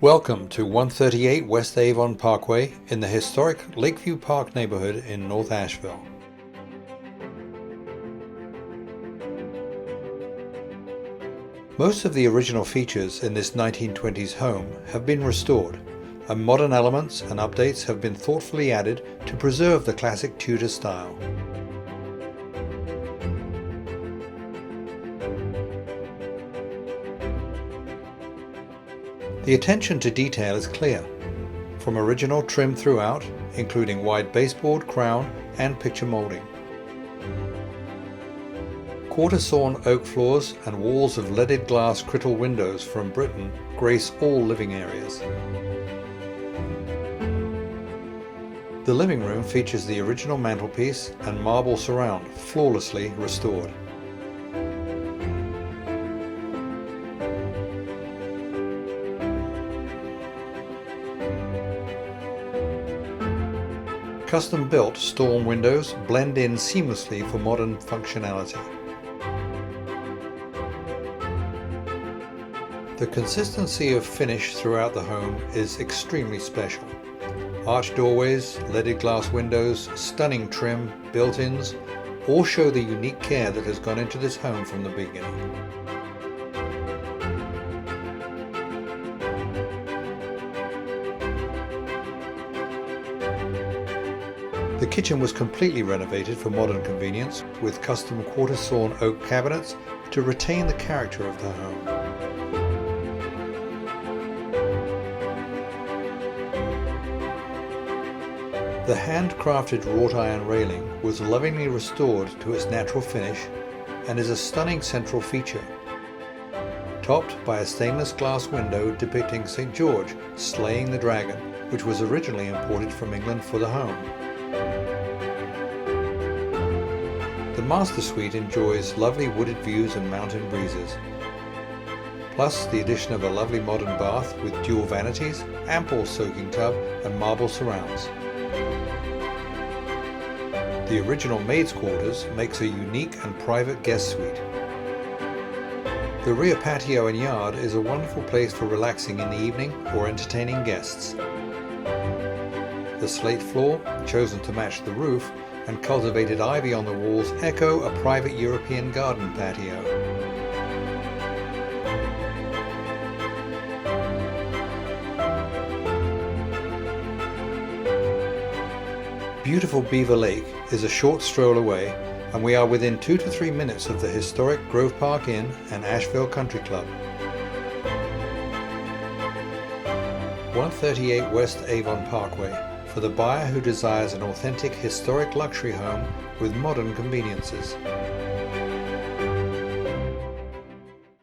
Welcome to 138 West Avon Parkway in the historic Lakeview Park neighborhood in North Asheville. Most of the original features in this 1920s home have been restored, and modern elements and updates have been thoughtfully added to preserve the classic Tudor style. The attention to detail is clear, from original trim throughout, including wide baseboard, crown, and picture molding. Quarter sawn oak floors and walls of leaded glass Crittal windows from Britain grace all living areas. The living room features the original mantelpiece and marble surround, flawlessly restored. Custom-built storm windows blend in seamlessly for modern functionality. The consistency of finish throughout the home is extremely special. Arched doorways, leaded glass windows, stunning trim, built-ins, all show the unique care that has gone into this home from the beginning. The kitchen was completely renovated for modern convenience with custom quarter sawn oak cabinets to retain the character of the home. The handcrafted wrought iron railing was lovingly restored to its natural finish and is a stunning central feature, topped by a stainless glass window depicting St. George slaying the dragon, which was originally imported from England for the home. The master suite enjoys lovely wooded views and mountain breezes, plus the addition of a lovely modern bath with dual vanities, ample soaking tub and marble surrounds. The original Maid's quarters makes a unique and private guest suite. The rear patio and yard is a wonderful place for relaxing in the evening or entertaining guests. The slate floor, chosen to match the roof, and cultivated ivy on the walls echo a private European garden patio. Beautiful Beaver Lake is a short stroll away, and we are within 2 to 3 minutes of the historic Grove Park Inn and Asheville Country Club. 138 West Avon Parkway, for the buyer who desires an authentic historic luxury home with modern conveniences.